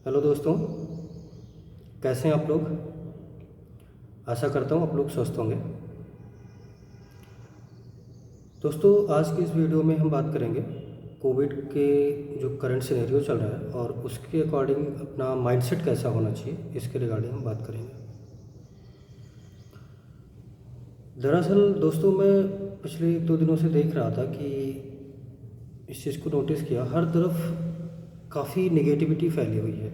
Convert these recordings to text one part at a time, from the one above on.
Hello दोस्तों, कैसे हैं आप लोग। आशा करता हूँ आप लोग स्वस्थ होंगे। दोस्तों, आज की इस वीडियो में हम बात करेंगे कोविड के जो करंट सिनेरियो चल रहा है और उसके अकॉर्डिंग अपना माइंडसेट कैसा होना चाहिए, इसके रिगार्डिंग हम बात करेंगे। दरअसल दोस्तों, मैं पिछले 1-2 दिनों से देख रहा था कि इस चीज़ को नोटिस किया, हर तरफ काफ़ी नेगेटिविटी फैली हुई है।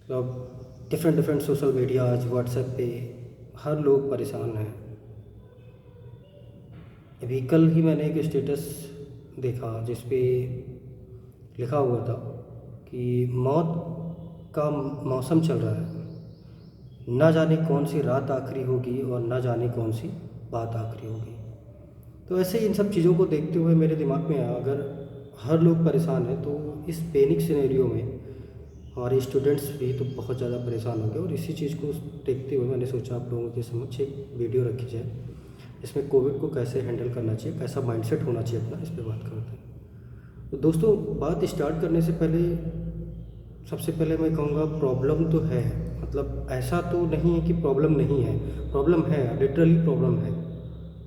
मतलब different different social medias, WhatsApp पे हर लोग परेशान हैं। अभी कल ही मैंने एक स्टेटस देखा जिस पे लिखा हुआ था कि मौत का मौसम चल रहा है, ना जाने कौन सी रात आखिरी होगी और ना जाने कौन सी बात आखिरी होगी। तो ऐसे ही इन सब चीज़ों को देखते हुए मेरे दिमाग में आया, अगर हर लोग परेशान हैं तो इस पैनिक सिनेरियो में हमारे स्टूडेंट्स भी तो बहुत ज़्यादा परेशान होंगे। और इसी चीज़ को देखते हुए मैंने सोचा आप लोगों के समक्ष एक वीडियो रखी जाए, इसमें कोविड को कैसे हैंडल करना चाहिए, कैसा माइंडसेट होना चाहिए अपना, इस पर बात करते हैं। तो दोस्तों, बात स्टार्ट करने से पहले सबसे पहले मैं कहूँगा प्रॉब्लम तो है। मतलब ऐसा तो नहीं है कि प्रॉब्लम नहीं है, प्रॉब्लम है, लिटरली प्रॉब्लम है।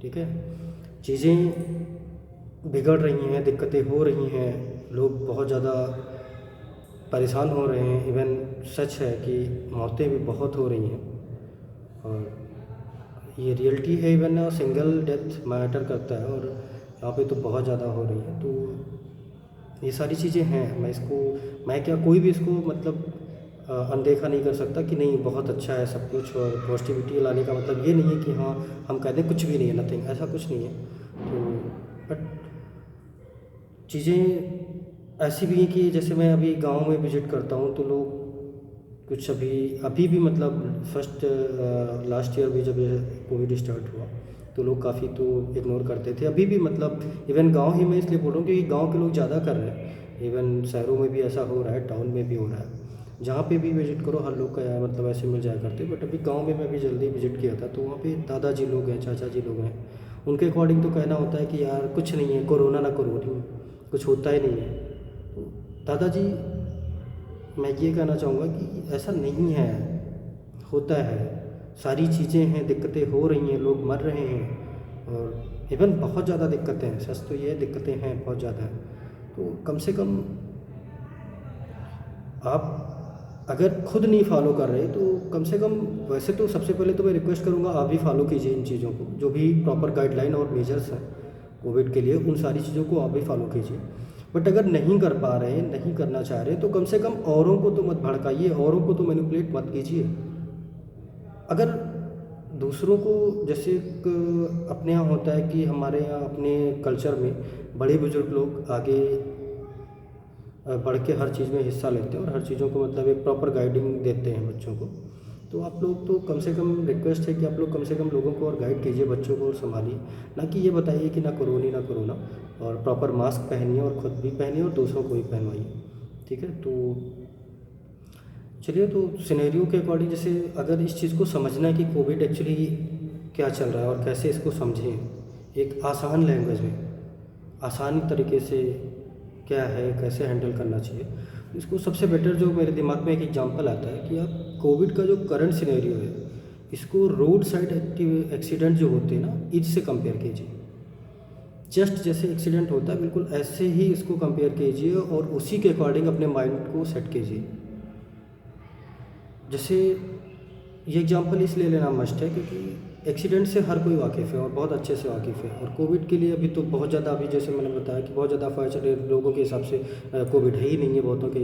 ठीक है, चीज़ें बिगड़ रही हैं, दिक्कतें हो रही हैं, लोग बहुत ज़्यादा परेशान हो रहे हैं। इवन सच है कि मौतें भी बहुत हो रही हैं और ये रियलिटी है। इवन सिंगल डेथ मैटर करता है और यहाँ पे तो बहुत ज़्यादा हो रही है। तो ये सारी चीज़ें हैं, मैं क्या कोई भी इसको मतलब अनदेखा नहीं कर सकता कि नहीं बहुत अच्छा है सब कुछ। और पॉजिटिविटी लाने का मतलब ये नहीं है कि हाँ हम कह दें कुछ भी नहीं है, नथिंग, ऐसा कुछ नहीं है। तो बट चीज़ें ऐसी भी हैं कि जैसे मैं अभी गांव में विज़िट करता हूँ तो लोग कुछ अभी भी मतलब फर्स्ट लास्ट ईयर भी जब ये कोविड स्टार्ट हुआ तो लोग काफ़ी तो इग्नोर करते थे। अभी भी मतलब इवन गांव ही में इसलिए बोल रहा हूँ क्योंकि गांव के लोग ज़्यादा कर रहे हैं। इवन शहरों में भी ऐसा हो रहा है, टाउन में भी हो रहा है, जहाँ पे भी विज़िट करो हर लोग का मतलब ऐसे मिल जाया करते। बट अभी गाँव में मैं अभी जल्दी विज़िट किया था तो वहाँ पे दादाजी लोग हैं, चाचा जी लोग हैं, उनके अकॉर्डिंग तो कहना होता है कि यार कुछ नहीं है, कोरोना ना कोरोना, कुछ होता ही नहीं है। तो दादाजी, मैं ये कहना चाहूँगा कि ऐसा नहीं है, होता है, सारी चीज़ें हैं, दिक्कतें हो रही हैं, लोग मर रहे हैं और इवन बहुत ज़्यादा दिक्कतें हैं। सच तो ये दिक्कतें हैं, बहुत ज़्यादा हैं। तो कम से कम आप अगर खुद नहीं फॉलो कर रहे तो कम से कम, वैसे तो सबसे पहले तो मैं रिक्वेस्ट करूँगा आप भी फॉलो कीजिए इन चीज़ों को, जो भी प्रॉपर गाइडलाइन और मेजर्स हैं कोविड के लिए, उन सारी चीज़ों को आप भी फॉलो कीजिए। बट अगर नहीं कर पा रहे हैं, नहीं करना चाह रहे तो कम से कम औरों को तो मत भड़काइए, औरों को तो मैनिपुलेट मत कीजिए। अगर दूसरों को, जैसे एक अपने यहाँ होता है कि हमारे यहाँ अपने कल्चर में बड़े बुजुर्ग लोग आगे बढ़ के हर चीज़ में हिस्सा लेते हैं और हर चीज़ों को मतलब एक प्रॉपर गाइडिंग देते हैं बच्चों को। तो आप लोग तो कम से कम रिक्वेस्ट है कि आप लोग कम से कम लोगों को और गाइड कीजिए, बच्चों को और संभालिए, ना कि ये बताइए कि ना कोरोना ना कोरोना। और प्रॉपर मास्क पहनिए और ख़ुद भी पहनिए और दूसरों को भी पहनवाइए। ठीक है, तो चलिए, तो सिनेरियो के अकॉर्डिंग जैसे अगर इस चीज़ को समझना है कि कोविड एक्चुअली क्या चल रहा है और कैसे इसको समझें एक आसान लैंग्वेज में, आसानी तरीके से क्या है, कैसे हैंडल करना चाहिए, तो इसको सबसे बेटर जो मेरे दिमाग में एक एग्जांपल आता है कि आप कोविड का जो करंट सिनेरियो है इसको रोड साइड एक्सीडेंट जो होते हैं ना, इससे कंपेयर कीजिए। जस्ट जैसे एक्सीडेंट होता है बिल्कुल ऐसे ही इसको कंपेयर कीजिए और उसी के अकॉर्डिंग अपने माइंड को सेट कीजिए। जैसे ये एग्जांपल इसलिए लेना मस्ट है क्योंकि एक्सीडेंट से हर कोई वाकिफ़ है और बहुत अच्छे से वाकिफ़ है। और कोविड के लिए अभी तो बहुत ज़्यादा, अभी जैसे मैंने बताया कि बहुत ज़्यादा अफवाह लोगों के हिसाब से कोविड है ही नहीं है, बहुतों के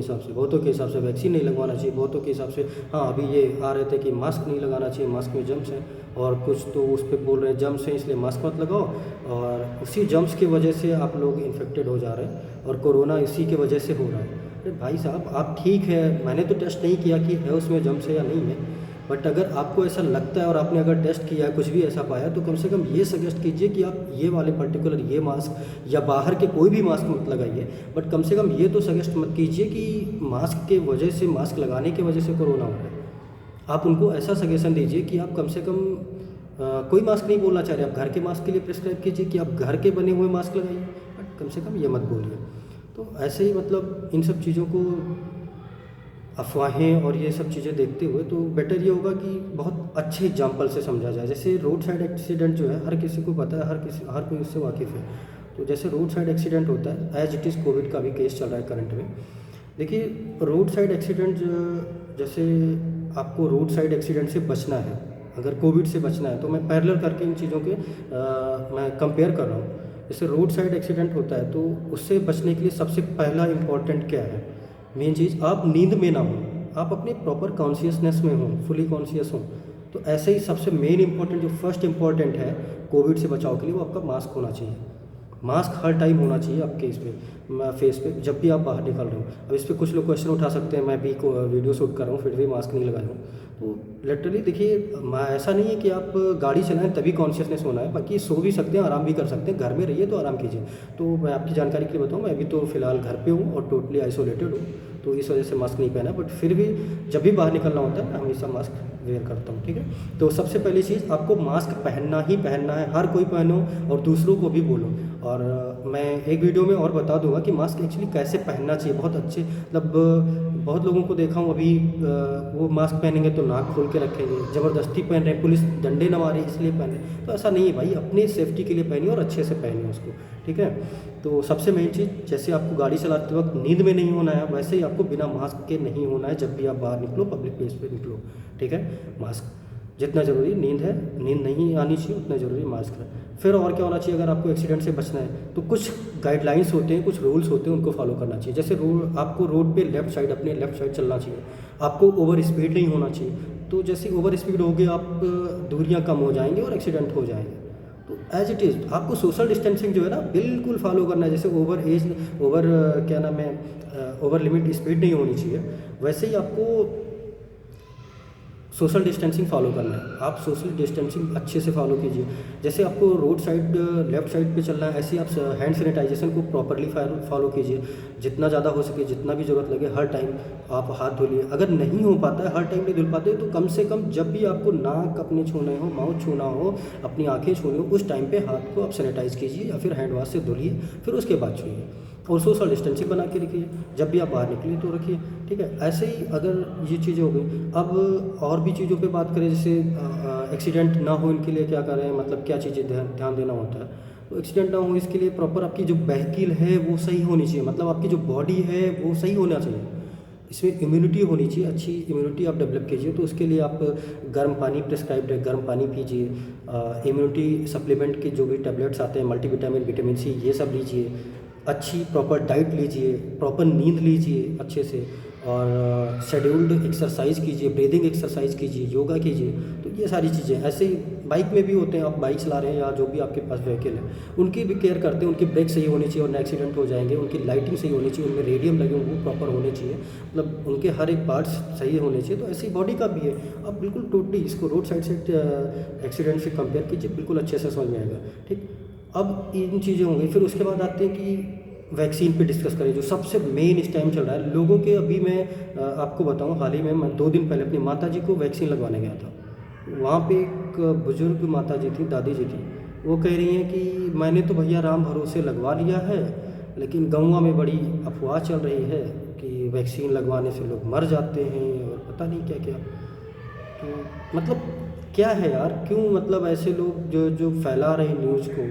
हिसाब से वैक्सीन नहीं लगवाना चाहिए, बहुतों के हिसाब से हाँ अभी ये आ रहे थे कि मास्क नहीं लगाना चाहिए, मास्क में जम्स हैं, और कुछ तो उस पर बोल रहे हैं जम्स हैं इसलिए मास्क मत लगाओ, और उसी जम्स की वजह से आप लोग इन्फेक्टेड हो जा रहे हैं और कोरोना इसी की वजह से हो रहा है। अरे भाई साहब, आप ठीक है, मैंने तो टेस्ट नहीं किया कि है उसमें जम्स है या नहीं है, बट अगर आपको ऐसा लगता है और आपने अगर टेस्ट किया है, कुछ भी ऐसा पाया, तो कम से कम ये सजेस्ट कीजिए कि आप ये वाले पर्टिकुलर ये मास्क या बाहर के कोई भी मास्क मत लगाइए। बट कम से कम ये तो सजेस्ट मत कीजिए कि मास्क के वजह से, मास्क लगाने की वजह से कोरोना हो रहा है। आप उनको ऐसा सजेशन दीजिए कि आप कम से कम कोई मास्क नहीं बोलना चाह रहे, आप घर के मास्क के लिए प्रिस्क्राइब कीजिए कि आप घर के बने हुए मास्क लगाइए, बट कम से कम ये मत बोलिए। तो ऐसे ही मतलब इन सब चीज़ों को अफ़वाहें और ये सब चीज़ें देखते हुए तो बेटर ये होगा कि बहुत अच्छे एग्जाम्पल से समझा जाए। जैसे रोड साइड एक्सीडेंट जो है हर किसी को पता है, हर कोई उससे वाकिफ़ है। तो जैसे रोड साइड एक्सीडेंट होता है, एज इट इज़ कोविड का भी केस चल रहा है करंट में। देखिए, रोड साइड एक्सीडेंट जैसे आपको रोड साइड एक्सीडेंट से बचना है, अगर कोविड से बचना है, तो मैं पैरेलल करके इन चीज़ों के मैं कंपेयर कर रहा हूँ। जैसे रोड साइड एक्सीडेंट होता है तो उससे बचने के लिए सबसे पहला इम्पॉर्टेंट क्या है? मेन चीज़, आप नींद में ना हो, आप अपने प्रॉपर कॉन्शियसनेस में हो, फुली कॉन्शियस हो। तो ऐसे ही सबसे मेन इम्पॉर्टेंट जो फर्स्ट इम्पॉर्टेंट है कोविड से बचाव के लिए, वो आपका मास्क होना चाहिए। मास्क हर टाइम होना चाहिए आपके इस पे फेस पे, जब भी आप बाहर निकल रहे हो। अब इस पे कुछ लोग क्वेश्चन उठा सकते हैं, मैं भी वीडियो शूट कर रहा हूँ फिर भी मास्क नहीं लगाया हूँ। तो लिटरली देखिए, ऐसा नहीं है कि आप गाड़ी चलाएं तभी कॉन्शियसनेस होना है, बाकी सो भी सकते हैं, आराम भी कर सकते हैं, घर में रहिए तो आराम कीजिए। तो मैं आपकी जानकारी के लिए बताऊँ, मैं अभी तो फ़िलहाल घर पे हूँ और टोटली आइसोलेटेड हूँ, तो इस वजह से मास्क नहीं पहना, बट फिर भी जब भी बाहर निकलना होता है मैं हमेशा मास्क वेयर करता हूँ, ठीक है। तो सबसे पहली चीज़, आपको मास्क पहनना ही पहनना है, हर कोई पहनो और दूसरों को भी बोलो। और मैं एक वीडियो में और बता दूंगा कि मास्क एक्चुअली कैसे पहनना चाहिए। बहुत अच्छे, मतलब बहुत लोगों को देखा हूँ अभी वो मास्क पहनेंगे तो नाक खोल के रखेंगे, ज़बरदस्ती पहन रहे हैं, पुलिस डंडे न मारे इसलिए पहने। तो ऐसा नहीं है भाई, अपने सेफ्टी के लिए पहनिए और अच्छे से पहनिए उसको, ठीक है। तो सबसे मेन चीज़, जैसे आपको गाड़ी चलाते वक्त नींद में नहीं होना है, वैसे ही आपको बिना मास्क के नहीं होना है जब भी आप बाहर निकलो, पब्लिक प्लेस पे निकलो, ठीक है। मास्क जितना ज़रूरी नींद है, नींद नहीं आनी चाहिए उतना ज़रूरी मास्क है। फिर और क्या होना चाहिए, अगर आपको एक्सीडेंट से बचना है तो कुछ गाइडलाइंस होते हैं, कुछ रूल्स होते हैं, उनको फॉलो करना चाहिए। जैसे आपको रोड पे लेफ्ट साइड, अपने लेफ्ट साइड चलना चाहिए, आपको ओवर स्पीड नहीं होना चाहिए। तो जैसे ओवर स्पीड होगी, आप दूरियां कम हो जाएंगे और एक्सीडेंट हो जाएंगे। तो एज इट इज़ आपको सोशल डिस्टेंसिंग जो है ना बिल्कुल फॉलो करना है। जैसे क्या नाम है, ओवर लिमिट स्पीड नहीं होनी चाहिए, वैसे ही आपको सोशल डिस्टेंसिंग फॉलो करना है। आप सोशल डिस्टेंसिंग अच्छे से फॉलो कीजिए। जैसे आपको रोड साइड लेफ्ट साइड पे चलना है, ऐसे ही आप हैंड सैनिटाइजेशन को प्रॉपरली फॉलो कीजिए। जितना ज़्यादा हो सके, जितना भी ज़रूरत लगे, हर टाइम आप हाथ धुलिए। अगर नहीं हो पाता है, हर टाइम नहीं धुल पाते, तो कम से कम जब भी आपको नाक अपने छूना हो, माउथ छूना हो, अपनी आँखें छूनी हो, उस टाइम पे हाथ को आप सैनिटाइज़ कीजिए या फिर हैंड वॉश से धुलिए, फिर उसके बाद छूइए। और सोशल डिस्टेंसिंग बना के रखिए, जब भी आप बाहर निकलिए तो रखिए, ठीक है। ऐसे ही अगर ये चीज़ें हो गई, अब और भी चीज़ों पे बात करें, जैसे एक्सीडेंट ना हो इनके लिए क्या करें, मतलब क्या चीज़ें ध्यान देना होता है। तो एक्सीडेंट ना हो इसके लिए प्रॉपर आपकी जो व्हीकल है वो सही होनी चाहिए, मतलब आपकी जो बॉडी है वो सही होना चाहिए। इसमें इम्यूनिटी होनी चाहिए, अच्छी इम्यूनिटी आप डेवलप कीजिए। तो उसके लिए आप गर्म पानी प्रिस्क्राइब्ड है, गर्म पानी पीजिए। इम्यूनिटी सप्लीमेंट के जो भी टैबलेट्स आते हैं, मल्टीविटामिन, विटामिन सी, ये सब लीजिए। अच्छी प्रॉपर डाइट लीजिए, प्रॉपर नींद लीजिए अच्छे से, और शेड्यूल्ड एक्सरसाइज कीजिए, ब्रीदिंग एक्सरसाइज कीजिए, योगा कीजिए। तो ये सारी चीज़ें ऐसे ही बाइक में भी होते हैं। आप बाइक चला रहे हैं या जो भी आपके पास व्हीकल है, उनकी भी केयर करते हैं। उनकी ब्रेक सही होनी चाहिए और ना एक्सीडेंट हो जाएंगे। उनकी लाइटिंग सही होनी चाहिए, उनमें रेडियम लगे वो प्रॉपर होने चाहिए, मतलब उनके हर एक पार्ट्स सही होने चाहिए। तो ऐसी बॉडी का भी है। आप बिल्कुल टोटली इसको रोड साइड से एक्सीडेंट से कंपेयर कीजिए, बिल्कुल अच्छे से समझ में आएगा, ठीक। अब इन चीज़ें होंगी, फिर उसके बाद आते हैं कि वैक्सीन पे डिस्कस करें, जो सबसे मेन इस टाइम चल रहा है लोगों के। अभी मैं आपको बताऊं, हाल ही में मैं 2 दिन पहले अपनी माता जी को वैक्सीन लगवाने गया था। वहाँ पे एक बुज़ुर्ग माता जी थी, दादी जी थी, वो कह रही हैं कि मैंने तो भैया राम भरोसे लगवा लिया है, लेकिन गाँव में बड़ी अफवाह चल रही है कि वैक्सीन लगवाने से लोग मर जाते हैं और पता नहीं क्या क्या। तो मतलब क्या है यार, क्यों मतलब ऐसे लोग जो जो फैला रहे हैं न्यूज़ को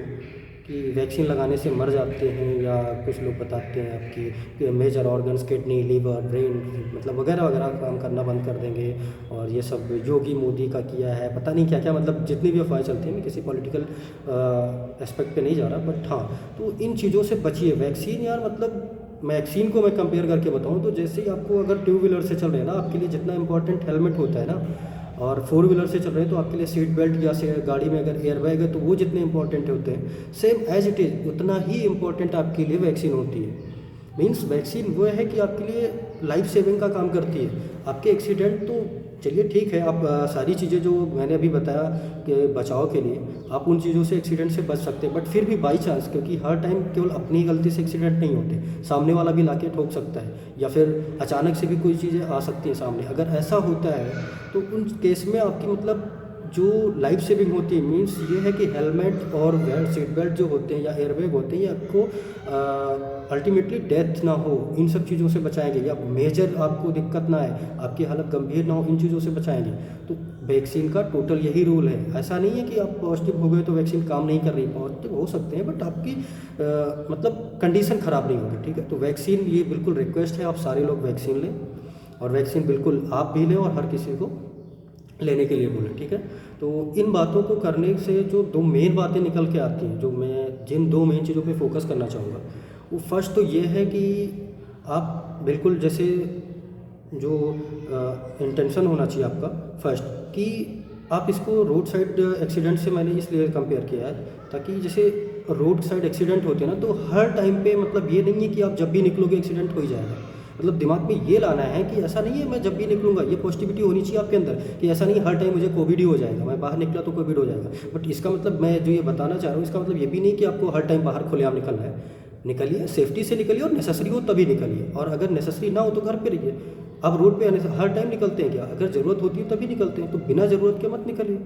कि वैक्सीन लगाने से मर जाते हैं, या कुछ लोग बताते हैं आपकी major organs, kidney, liver, brain, मतलब वगैरह वगैरह काम करना बंद कर देंगे। और ये सब योगी मोदी का किया है, पता नहीं क्या क्या, मतलब जितनी भी अफवाहें चलती हैं। मैं किसी पॉलिटिकल एस्पेक्ट पे नहीं जा रहा, बट हाँ, तो इन चीज़ों से बचिए। वैक्सीन यार, मतलब वैक्सीन को मैं कंपेयर करके बताऊँ तो जैसे ही आपको अगर 2 व्हीलर से चल रहे हैं ना, आपके लिए जितना इंपॉर्टेंट हेलमेट होता है ना, और 4 व्हीलर से चल रहे हैं तो आपके लिए सीट बेल्ट, या से गाड़ी में अगर एयर बैग है तो वो जितने इंपॉर्टेंट होते हैं, सेम एज इट इज़ उतना ही इंपॉर्टेंट आपके लिए वैक्सीन होती है। मीन्स वैक्सीन वो है कि आपके लिए लाइफ सेविंग का काम करती है। आपके एक्सीडेंट तो चलिए ठीक है, आप सारी चीज़ें जो मैंने अभी बताया कि बचाव के लिए, आप उन चीज़ों से एक्सीडेंट से बच सकते हैं। बट फिर भी बाई चांस, क्योंकि हर टाइम केवल अपनी गलती से एक्सीडेंट नहीं होते, सामने वाला भी लाके ठोक सकता है, या फिर अचानक से भी कोई चीज़ें आ सकती हैं सामने। अगर ऐसा होता है तो उन केस में आपकी मतलब जो लाइफ सेविंग होती है, मीन्स ये है कि हेलमेट और बेल्ट, सीट बेल्ट जो होते हैं या एयरबैग होते हैं, ये आपको अल्टीमेटली डेथ ना हो इन सब चीज़ों से बचाएंगे, या मेजर आपको दिक्कत ना आए, आपकी हालत गंभीर ना हो, इन चीज़ों से बचाएंगे। तो वैक्सीन का टोटल यही रूल है। ऐसा नहीं है कि आप पॉजिटिव हो गए तो वैक्सीन काम नहीं कर रही, पॉजिटिव हो सकते हैं बट आपकी मतलब कंडीशन ख़राब नहीं होगी, ठीक है। तो वैक्सीन, ये बिल्कुल रिक्वेस्ट है, आप सारे लोग वैक्सीन लें, और वैक्सीन बिल्कुल आप भी लें और हर किसी को लेने के लिए बोलें, ठीक है। तो इन बातों को करने से जो दो मेन बातें निकल के आती हैं, जो मैं जिन दो मेन चीज़ों पे फोकस करना चाहूँगा, वो फर्स्ट तो ये है कि आप बिल्कुल जैसे जो इंटेंशन होना चाहिए आपका फर्स्ट, कि आप इसको रोड साइड एक्सीडेंट से मैंने इसलिए कंपेयर किया है ताकि जैसे रोड साइड एक्सीडेंट होते हैं ना, तो हर टाइम पे मतलब ये नहीं है कि आप जब भी निकलोगे एक्सीडेंट हो ही जाएगा। मतलब दिमाग में ये लाना है कि ऐसा नहीं है मैं जब भी निकलूँगा, ये पॉजिटिविटी होनी चाहिए आपके अंदर कि ऐसा नहीं हर टाइम मुझे कोविड ही हो जाएगा, मैं बाहर निकला तो कोविड हो जाएगा। बट इसका मतलब मैं जो ये बताना चाह रहा हूँ, इसका मतलब ये भी नहीं कि आपको हर टाइम बाहर खुलेआम निकलना है। निकलिए, सेफ्टी से निकलिए, और नेसेसरी हो तभी निकलिए, और अगर नेसेसरी ना हो तो घर पे रहिए। अब रोड पे आने से हर टाइम निकलते हैं क्या? अगर ज़रूरत होती है तभी निकलते हैं, तो बिना ज़रूरत के मत निकलिए,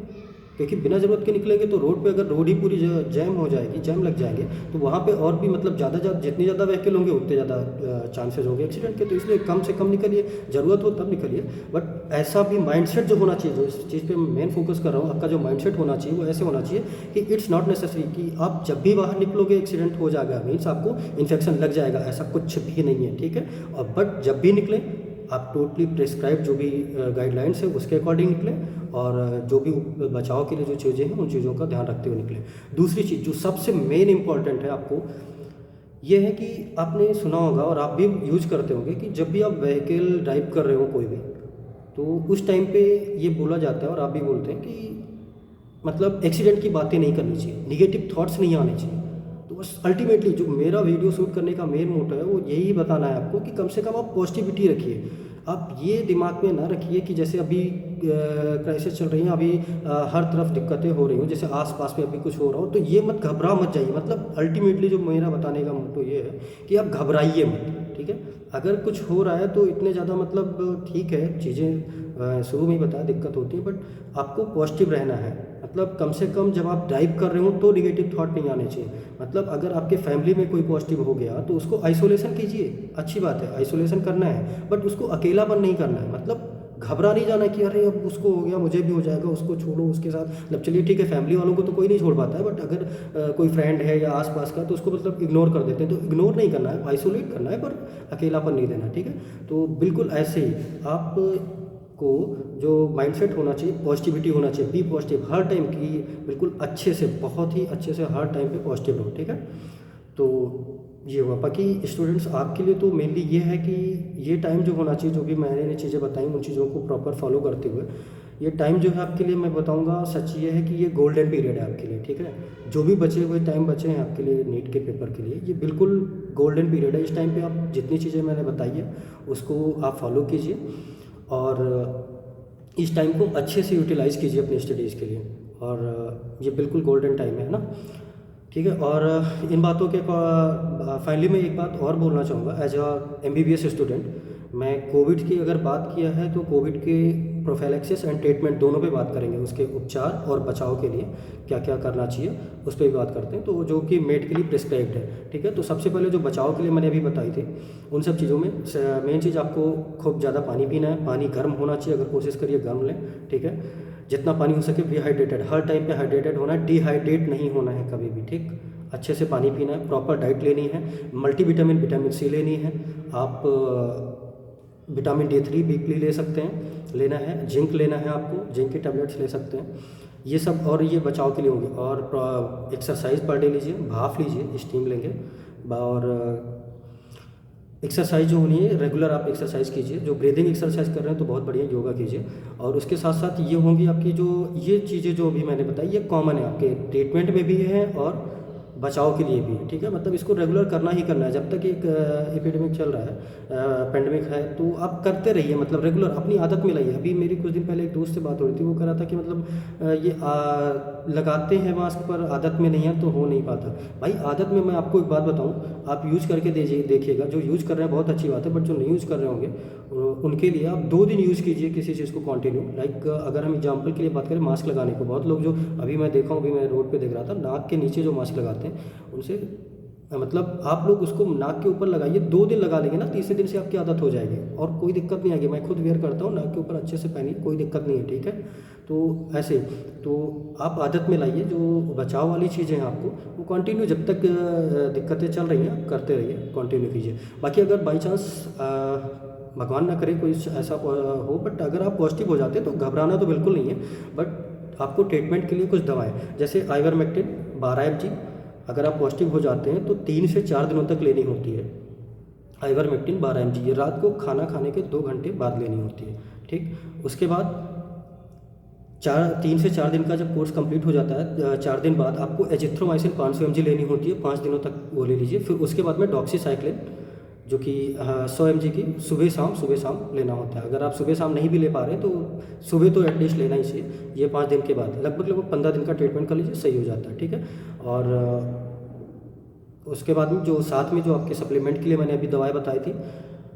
क्योंकि बिना ज़रूरत के निकलेंगे तो रोड पे अगर रोड ही पूरी जैम हो जाएगी, जैम लग जाएंगे, तो वहाँ पे और भी मतलब जितनी ज़्यादा व्हीकल होंगे उतने ज़्यादा चांसेस होंगे एक्सीडेंट के। तो इसलिए कम से कम निकलिए, ज़रूरत हो तब निकलिए। बट ऐसा भी माइंडसेट जो होना चाहिए, जो इस चीज़ पे मेन फोकस कर रहा हूँ, आपका जो माइंडसेट होना चाहिए वो ऐसे होना चाहिए कि इट्स नॉट नेसेसरी कि आप जब भी बाहर निकलोगे एक्सीडेंट हो जाएगा, मीन्स आपको इन्फेक्शन लग जाएगा, ऐसा कुछ भी नहीं है, ठीक है। और बट जब भी निकलें आप टोटली प्रिस्क्राइब जो भी गाइडलाइंस है उसके अकॉर्डिंग निकलें, और जो भी बचाव के लिए जो चीज़ें हैं उन चीज़ों का ध्यान रखते हुए निकलें। दूसरी चीज़ जो सबसे मेन इंपॉर्टेंट है आपको, ये है कि आपने सुना होगा और आप भी यूज करते होंगे कि जब भी आप व्हीकल ड्राइव कर रहे हो कोई भी, तो उस टाइम पे ये बोला जाता है और आप भी बोलते हैं कि मतलब एक्सीडेंट की बातें नहीं करनी चाहिए, निगेटिव थॉट्स नहीं आने चाहिए। तो बस अल्टीमेटली जो मेरा वीडियो शूट करने का मेन मोटो है वो यही बताना है आपको कि कम से कम आप पॉजिटिविटी रखिए। आप ये दिमाग में ना रखिए कि जैसे अभी क्राइसिस चल रही है, अभी हर तरफ दिक्कतें हो रही हो, जैसे आसपास में अभी कुछ हो रहा हो, तो ये मत घबरा मत जाइए। मतलब अल्टीमेटली जो मेरा बताने का मोटो ये है कि आप घबराइए मत, ठीक है। अगर कुछ हो रहा है तो इतने ज़्यादा मतलब ठीक है, चीज़ें शुरू में ही बताया दिक्कत होती है, बट आपको पॉजिटिव रहना है। मतलब कम से कम जब आप ड्राइव कर रहे हो तो निगेटिव थॉट नहीं आने चाहिए। मतलब अगर आपके फैमिली में कोई पॉजिटिव हो गया तो उसको आइसोलेशन कीजिए, अच्छी बात है, आइसोलेशन करना है, बट उसको अकेलापन नहीं करना है। मतलब घबरा नहीं जाना कि अरे अब उसको हो गया मुझे भी हो जाएगा, उसको छोड़ो उसके साथ। मतलब चलिए ठीक है, फैमिली वालों को तो कोई नहीं छोड़ पाता है, बट अगर कोई फ्रेंड है या आसपास का तो उसको मतलब इग्नोर कर देते हैं। तो इग्नोर नहीं करना है, आइसोलेट करना है, पर अकेलापन नहीं देना, ठीक है। तो बिल्कुल ऐसे ही आप को जो माइंडसेट होना चाहिए, पॉजिटिविटी होना चाहिए, बी पॉजिटिव हर टाइम की, बिल्कुल अच्छे से, बहुत ही अच्छे से हर टाइम पे पॉजिटिव रहो, ठीक है। तो ये हुआ। बाकी स्टूडेंट्स आपके लिए तो मेनली ये है कि ये टाइम जो होना चाहिए, जो भी मैंने चीज़ें बताई उन चीज़ों को प्रॉपर फॉलो करते हुए, ये टाइम जो है आपके लिए मैं बताऊंगा, सच ये है कि ये गोल्डन पीरियड है आपके लिए, ठीक है। जो भी बचे हुए टाइम बचे हैं आपके लिए नीट के पेपर के लिए, ये बिल्कुल गोल्डन पीरियड है। इस टाइम पे आप जितनी चीज़ें मैंने बताई है उसको आप फॉलो कीजिए, और इस टाइम को अच्छे से यूटिलाइज़ कीजिए अपनी स्टडीज़ के लिए, और ये बिल्कुल गोल्डन टाइम है ना, ठीक है। और इन बातों के फाइनली मैं एक बात और बोलना चाहूँगा, एज अ MBBS स्टूडेंट, मैं कोविड की अगर बात किया है तो कोविड के प्रोफाइलैक्सिस एंड ट्रीटमेंट दोनों पे बात करेंगे, उसके उपचार और बचाव के लिए क्या क्या करना चाहिए उस पर भी बात करते हैं, तो जो कि मेडिकली प्रिस्क्राइब्ड है, ठीक है। तो सबसे पहले जो बचाव के लिए मैंने अभी बताई थी, उन सब चीज़ों में मेन चीज़ आपको खूब ज़्यादा पानी पीना है, पानी गर्म होना चाहिए, अगर कोशिश करिए गर्म लें, ठीक है। जितना पानी हो सके डिहाइड्रेटेड, हर टाइम पे हाइड्रेटेड होना है, डिहाइड्रेट नहीं होना है कभी भी, ठीक। अच्छे से पानी पीना है, प्रॉपर डाइट लेनी है, मल्टीविटामिन विटामिन C लेनी है, आप विटामिन D3 वीकली ले सकते हैं, लेना है, जिंक लेना है, आपको जिंक की टैबलेट्स ले सकते हैं, ये सब। और ये बचाव के लिए होंगे। और एक्सरसाइज पर डे लीजिए, भाप लीजिए, स्टीम लेंगे, और एक्सरसाइज जो होनी है रेगुलर आप एक्सरसाइज कीजिए। जो ब्रीदिंग एक्सरसाइज कर रहे हैं तो बहुत बढ़िया योगा कीजिए। और उसके साथ साथ ये होंगी आपकी जो ये चीज़ें जो अभी मैंने बताई, ये कॉमन है, आपके ट्रीटमेंट में भी है और बचाव के लिए भी है, ठीक है। मतलब इसको रेगुलर करना ही करना है जब तक एक एपिडेमिक चल रहा है, पेंडेमिक है, तो आप करते रहिए, मतलब रेगुलर अपनी आदत में लाइए। अभी मेरी कुछ दिन पहले एक दोस्त से बात हो रही थी, वो कह रहा था कि मतलब लगाते हैं मास्क पर आदत में नहीं है तो हो नहीं पाता। भाई आदत में मैं आपको एक बात बताऊँ, आप यूज़ करके देखिएगा, जो यूज़ कर रहे हैं बहुत अच्छी बात है, बट जो नहीं यूज़ कर रहे होंगे उनके लिए आप 2 दिन यूज़ कीजिए किसी चीज़ को कंटिन्यू। लाइक अगर हम एग्जांपल के लिए बात करें मास्क लगाने को, बहुत लोग जो अभी मैं देखा हूँ, अभी मैं रोड पे देख रहा था, नाक के नीचे जो मास्क लगाते हैं उनसे मतलब आप लोग उसको नाक के ऊपर लगाइए, 2 दिन लगा लेंगे ना, तीसरे दिन से आपकी आदत हो जाएगी और कोई दिक्कत नहीं आएगी। मैं खुद वेयर करता हूँ, नाक के ऊपर अच्छे से पहनिए, कोई दिक्कत नहीं है, ठीक है। तो ऐसे तो आप आदत में लाइए, जो बचाव वाली चीज़ें हैं आपको वो कंटिन्यू जब तक दिक्कतें चल रही हैं करते रहिए, कंटिन्यू कीजिए। बाकी अगर बाई चांस भगवान ना करे कोई ऐसा हो, बट अगर आप पॉजिटिव हो जाते हैं तो घबराना तो बिल्कुल नहीं है, बट आपको ट्रीटमेंट के लिए कुछ दवाएं जैसे आइवरमेक्टिन 12 mg अगर आप पॉजिटिव हो जाते हैं तो 3 से 4 दिनों तक लेनी होती है। आइवरमेक्टिन 12 mg ये रात को खाना खाने के 2 घंटे बाद लेनी होती है, ठीक। उसके बाद 3 से 4 दिन का जब कोर्स कंप्लीट हो जाता है, 4 दिन बाद आपको एजिथ्रोमाइसिन 500 mg लेनी होती है, 5 दिनों तक वो ले लीजिए। फिर उसके बाद में डॉक्सीसाइक्लिन जो कि 100 mg की सुबह शाम लेना होता है। अगर आप सुबह शाम नहीं भी ले पा रहे तो सुबह तो एटलीस्ट लेना ही चाहिए। ये 5 दिन के बाद लगभग 15 दिन का ट्रीटमेंट कर लीजिए, सही हो जाता है, ठीक है। और उसके बाद में जो साथ में जो आपके सप्लीमेंट के लिए मैंने अभी दवाएं बताई थी,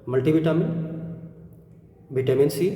मल्टीविटामिन, विटामिन सी,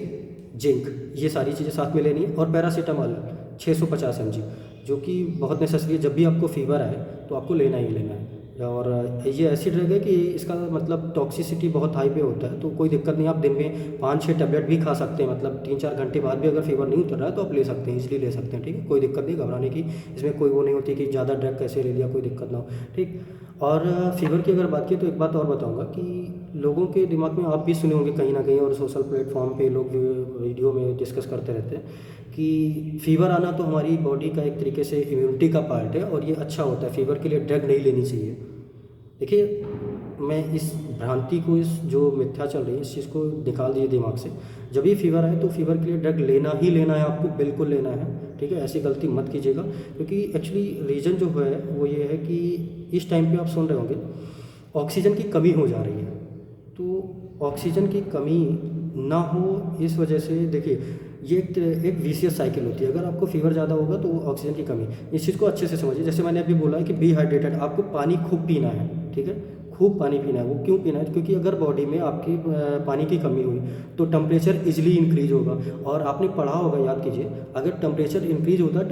जिंक, ये सारी चीज़ें साथ में लेनी है। और पैरासीटामॉल 650 mg जो कि बहुत नेसेसरी है, जब भी आपको फीवर आए तो आपको लेना ही लेना है। और ये ऐसी ड्रग है कि इसका मतलब टॉक्सिसिटी बहुत हाई पे होता है, तो कोई दिक्कत नहीं, आप दिन में 5-6 टैबलेट भी खा सकते हैं, मतलब 3-4 घंटे बाद भी अगर फीवर नहीं उतर रहा है तो आप ले सकते हैं, इजीली ले सकते हैं, ठीक है। कोई दिक्कत नहीं घबराने की, इसमें कोई वो नहीं होती कि ज़्यादा ड्रग कैसे ले लिया, कोई दिक्कत ना हो, ठीक। और फीवर की अगर बात की तो एक बात और बताऊँगा कि लोगों के दिमाग में आप भी सुने होंगे कहीं ना कहीं, और सोशल प्लेटफॉर्म पे लोग वीडियो में डिस्कस करते रहते हैं कि फ़ीवर आना तो हमारी बॉडी का एक तरीके से इम्यूनिटी का पार्ट है और ये अच्छा होता है, फ़ीवर के लिए ड्रग नहीं लेनी चाहिए। देखिए मैं इस भ्रांति को, इस जो मिथ्या चल रही है इस चीज़ को निकाल दीजिए दिमाग से। जब भी फीवर आए तो फीवर के लिए ड्रग लेना ही लेना है, आपको बिल्कुल लेना है, ठीक है। ऐसी गलती मत कीजिएगा, क्योंकि एक्चुअली रीज़न जो है वो ये है कि इस टाइम पे आप सुन रहे होंगे ऑक्सीजन की कमी हो जा रही है। तो ऑक्सीजन की कमी ना हो इस वजह से, देखिए ये एक विशियस साइकिल होती है। अगर आपको फीवर ज़्यादा होगा तो ऑक्सीजन की कमी, इस चीज़ को अच्छे से समझिए। जैसे मैंने अभी बोला है कि बी हाइड्रेटेड, आपको पानी खूब पीना है, ठीक है, खूब पानी पीना है। वो क्यों पीना है? क्योंकि अगर बॉडी में आपकी पानी की कमी हुई तो टेम्परेचर इजीली इंक्रीज होगा। और आपने पढ़ा होगा, याद कीजिए, अगर टेम्परेचर इंक्रीज होता है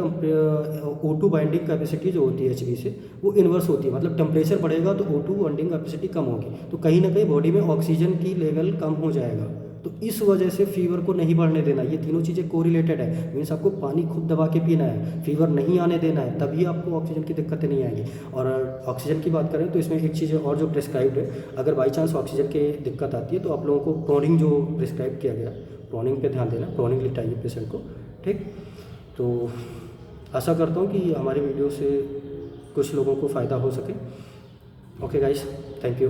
O2 बाइंडिंग कैपेसिटी जो होती है Hb से वो इन्वर्स होती है, मतलब टेम्परेचर बढ़ेगा तो O2 बाइंडिंग कैपेसिटी कम होगी, तो कहीं ना कहीं बॉडी में ऑक्सीजन की लेवल कम हो जाएगा। तो इस वजह से फीवर को नहीं बढ़ने देना, ये तीनों चीज़ें कोरिलेटेड है। मीन्स आपको पानी खूब दबा के पीना है, फीवर नहीं आने देना है, तभी आपको ऑक्सीजन की दिक्कतें नहीं आएंगी। और ऑक्सीजन की बात करें तो इसमें एक चीज़ और जो प्रिस्क्राइब्ड है, अगर बाई चांस ऑक्सीजन की दिक्कत आती है तो आप लोगों को प्रोनिंग जो प्रिस्क्राइब किया गया, प्रोनिंग पे ध्यान देना, प्रोनिंग लिटाइए पेशेंट को, ठीक। तो आशा करता हूँ कि हमारी वीडियो से कुछ लोगों को फ़ायदा हो सके। Okay guys, thank you.